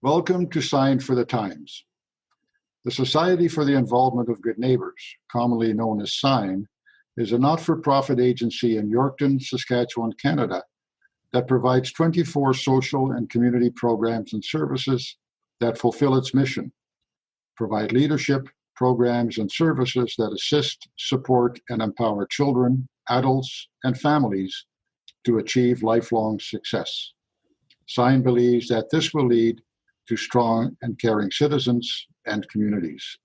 Welcome to Sign for the Times. The Society for the Involvement of Good Neighbors, commonly known as SIGN, is a not-for-profit agency in Yorkton, Saskatchewan, Canada, that provides 24 social and community programs and services that fulfill its mission, provide leadership, programs, and services that assist, support, and empower children, adults, and families to achieve lifelong success. SIGN believes that this will lead to strong and caring citizens and communities.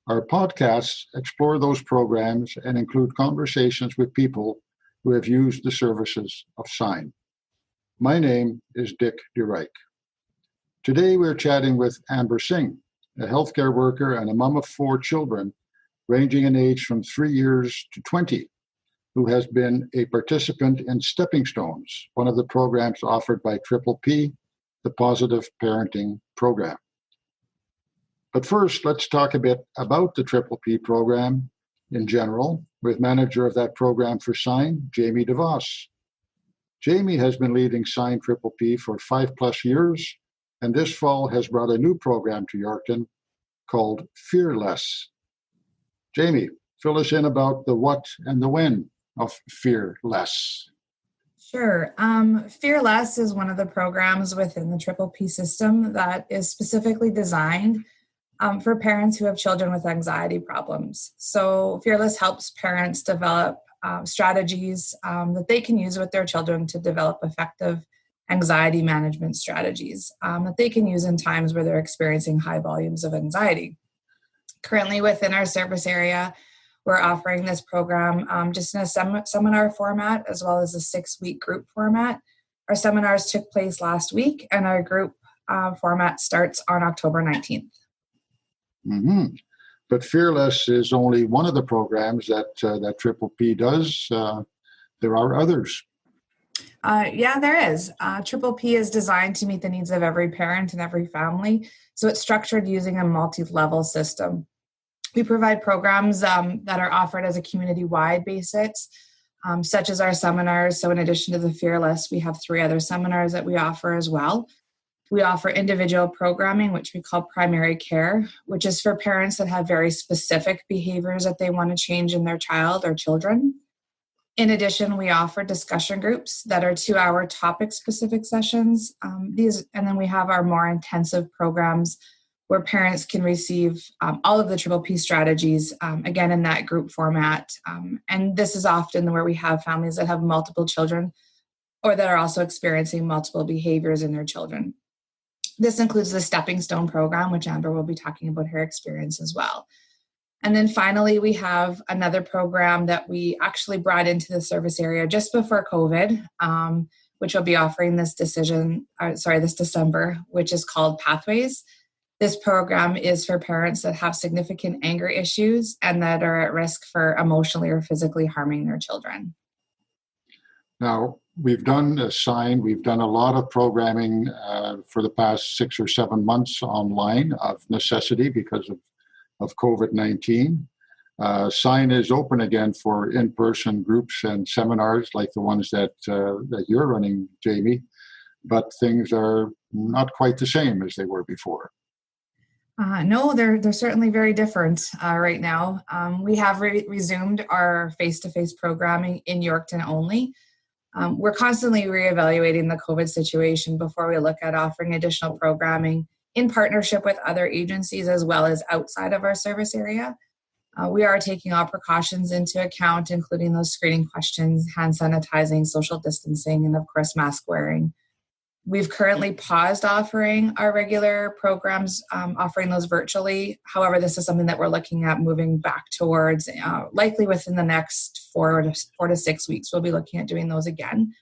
Our podcasts explore those programs and include conversations with people who have used the services of SIGN. My name is Dick DeRyk. Today we're chatting with Amber Singh, a healthcare worker and a mom of 4 children, ranging in age from 3 years to 20, who has been a participant in Stepping Stones, one of the programs offered by P, the Positive Parenting Program. But first, let's talk a bit about the P program in general, with manager of that program for SIGN, Jamie DeVos. Jamie has been leading SIGN P for 5+ years, and this fall has brought a new program to Yorkton called Fearless. Jamie, fill us in about the what and the when of Fearless. Sure. Fearless is one of the programs within the P system that is specifically designed for parents who have children with anxiety problems. So Fearless helps parents develop strategies that they can use with their children to develop effective anxiety management strategies that they can use in times where they're experiencing high volumes of anxiety. Currently within our service area, we're offering this program just in a seminar format as well as a 6-week group format. Our seminars took place last week, and our group format starts on October 19th. Mm-hmm. But Fearless is only one of the programs that P does. There are others. Yeah, there is. P is designed to meet the needs of every parent and every family, so it's structured using a multi-level system. We provide programs that are offered as a community-wide basis, such as our seminars. So in addition to the Fearless, we have 3 other seminars that we offer as well. We offer individual programming, which we call primary care, which is for parents that have very specific behaviors that they want to change in their child or children. In addition, we offer discussion groups that are 2-hour topic-specific sessions. And then we have our more intensive programs where parents can receive all of the P strategies, again, in that group format. And this is often where we have families that have multiple children or that are also experiencing multiple behaviors in their children. This includes the Stepping Stone program, which Amber will be talking about her experience as well. And then finally, we have another program that we actually brought into the service area just before COVID, which will be offering this December, which is called Pathways. This program is for parents that have significant anger issues and that are at risk for emotionally or physically harming their children. Now, we've done a SIGN. We've done a lot of programming for the past 6 or 7 months online of necessity because of COVID-19. SIGN is open again for in-person groups and seminars like the ones that you're running, Jamie, but things are not quite the same as they were before. No, they're certainly very different right now. We have resumed our face-to-face programming in Yorkton only. We're constantly reevaluating the COVID situation before we look at offering additional programming in partnership with other agencies as well as outside of our service area. We are taking all precautions into account, including those screening questions, hand sanitizing, social distancing, and of course, mask wearing. We've currently paused offering our regular programs, offering those virtually. However, this is something that we're looking at moving back towards, likely within the next 4 to 6 weeks. We'll be looking at doing those again.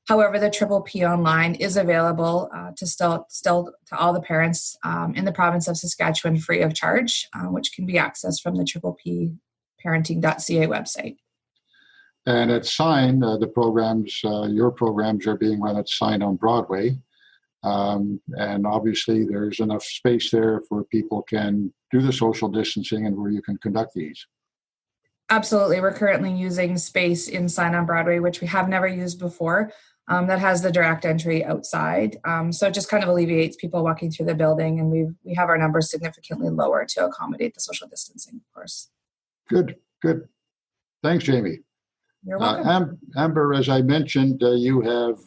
However, the P online is available to all the parents in the province of Saskatchewan free of charge, which can be accessed from the parenting.ca website. And at SIGN, your programs are being run at SIGN on Broadway. And obviously there's enough space there where people can do the social distancing and where you can conduct these. Absolutely. We're currently using space in SIGN on Broadway, which we have never used before. that has the direct entry outside. So it just kind of alleviates people walking through the building, and we have our numbers significantly lower to accommodate the social distancing, of course. Good. Thanks, Jamie. You're welcome. Amber, as I mentioned, you have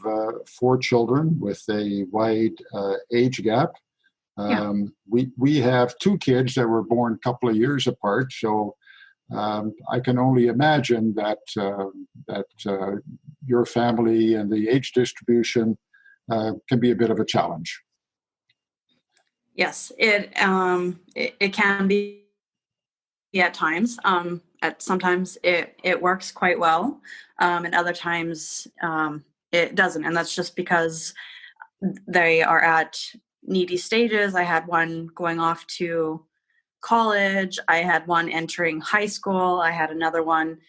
4 children with a wide age gap. We have 2 kids that were born a couple of years apart, so I can only imagine that your family and the age distribution can be a bit of a challenge. Yes, it can be at times. Sometimes it works quite well, and other times it doesn't, and that's just because they are at needy stages. I had one going off to college. I had one entering high school. I had another one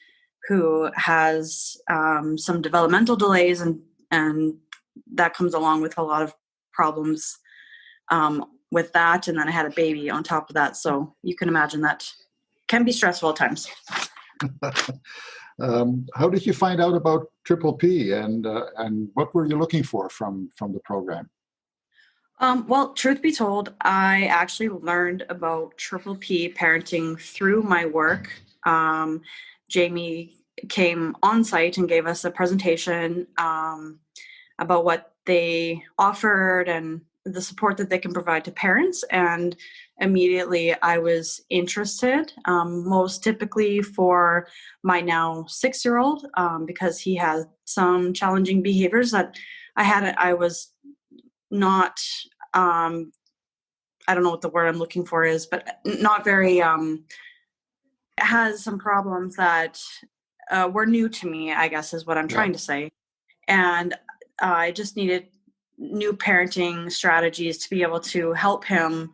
who has some developmental delays, and that comes along with a lot of problems with that. And then I had a baby on top of that. So you can imagine that can be stressful at times. How did you find out about Triple P, and what were you looking for from the program? Well, truth be told, I actually learned about Triple P parenting through my work. Jamie came on site and gave us a presentation about what they offered and the support that they can provide to parents. And immediately I was interested, most typically for my now 6-year-old, because he has some challenging behaviors that I was not, I don't know what the word I'm looking for is, but not very, has some problems that were new to me, I guess is what I'm trying to say. And I just needed new parenting strategies to be able to help him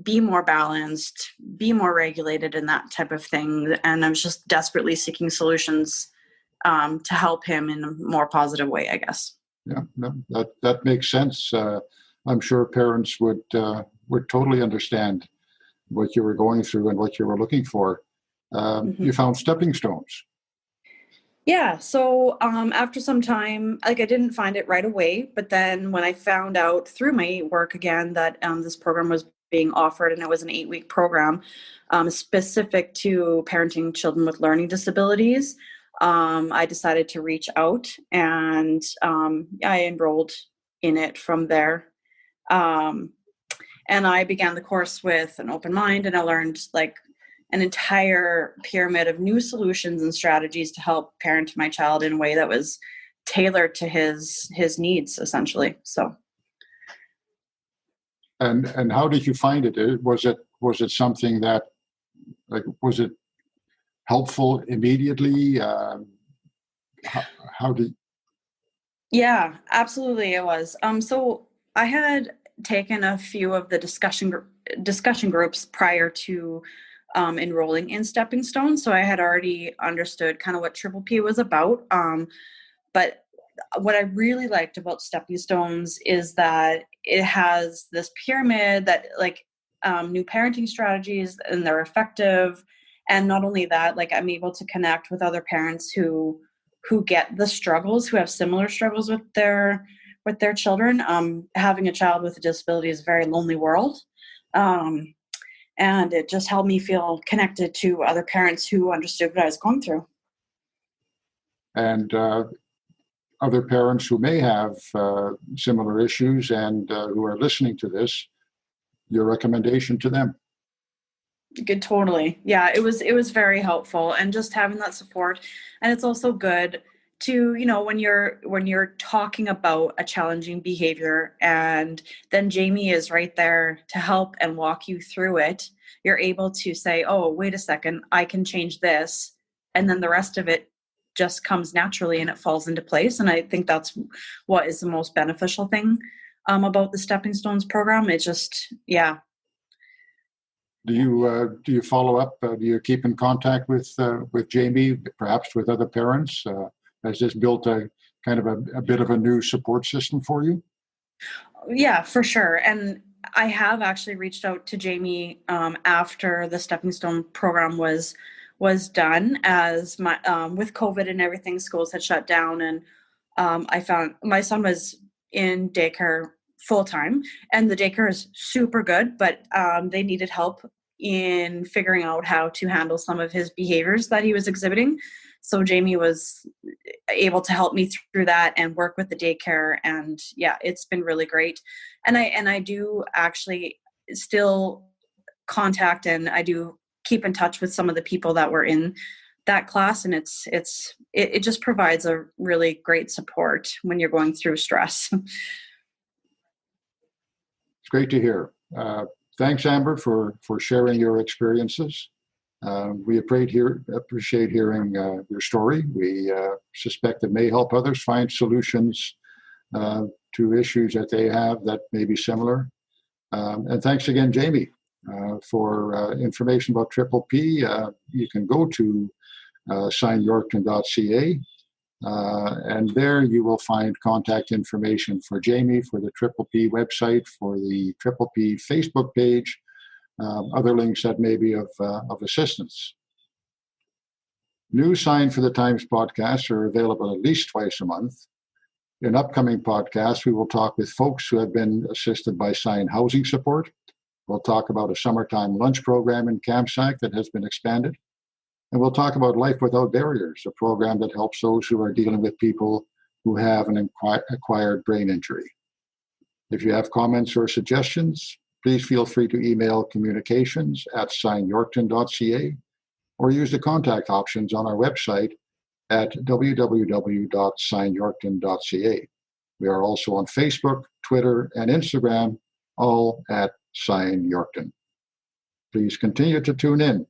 be more balanced, be more regulated, and that type of thing. And I was just desperately seeking solutions to help him in a more positive way, I guess. Yeah, no, that makes sense. I'm sure parents would totally understand what you were going through and what you were looking for. You found stepping stones. Yeah. So after some time, I didn't find it right away. But then when I found out through my work again that this program was being offered, and it was an 8-week program specific to parenting children with learning disabilities, I decided to reach out, and I enrolled in it from there. And I began the course with an open mind, and I learned an entire pyramid of new solutions and strategies to help parent my child in a way that was tailored to his needs, essentially. So. And how did you find it? Was it something that, was it helpful immediately? How did? Yeah, absolutely, it was. So I had taken a few of the discussion groups prior to enrolling in Stepping Stones, so I had already understood kind of what Triple P was about. But what I really liked about Stepping Stones is that it has this pyramid that new parenting strategies, and they're effective. And not only that, I'm able to connect with other parents who get the struggles, who have similar struggles with their children. Having a child with a disability is a very lonely world. And it just helped me feel connected to other parents who understood what I was going through. And other parents who may have similar issues and who are listening to this, your recommendation to them? Good, totally. Yeah, it was very helpful, and just having that support. And it's also good to, when you're talking about a challenging behavior, and then Jamie is right there to help and walk you through it, you're able to say, oh, wait a second, I can change this. And then the rest of it just comes naturally and it falls into place. And I think that's what is the most beneficial thing about the Stepping Stones program. It's just, yeah. Do you follow up? Do you keep in contact with Jamie, perhaps with other parents? Has this built a kind of a bit of a new support system for you? Yeah, for sure. And I have actually reached out to Jamie after the Stepping Stone program was done, as my with COVID and everything, schools had shut down, and I found my son was in daycare full time, and the daycare is super good, but they needed help in figuring out how to handle some of his behaviors that he was exhibiting. So Jamie was able to help me through that and work with the daycare. And yeah, it's been really great. And I do actually still contact, and I do keep in touch with some of the people that were in that class. And it just provides a really great support when you're going through stress. It's great to hear. Thanks, Amber, for sharing your experiences. We appreciate hearing your story. We suspect it may help others find solutions to issues that they have that may be similar. And thanks again, Jamie, for information about Triple P. You can go to signyorkton.ca, and there you will find contact information for Jamie, for the Triple P website, for the Triple P Facebook page, other links that may be of assistance. New Sign for the Times podcasts are available at least twice a month. In upcoming podcasts, we will talk with folks who have been assisted by Sign Housing Support. We'll talk about a summertime lunch program in Campsack that has been expanded. And we'll talk about Life Without Barriers, a program that helps those who are dealing with people who have an acquired brain injury. If you have comments or suggestions, please feel free to email communications@signyorkton.ca or use the contact options on our website at www.signyorkton.ca. We are also on Facebook, Twitter, and Instagram, all at Sign Yorkton. Please continue to tune in,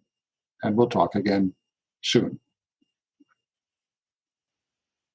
and we'll talk again soon.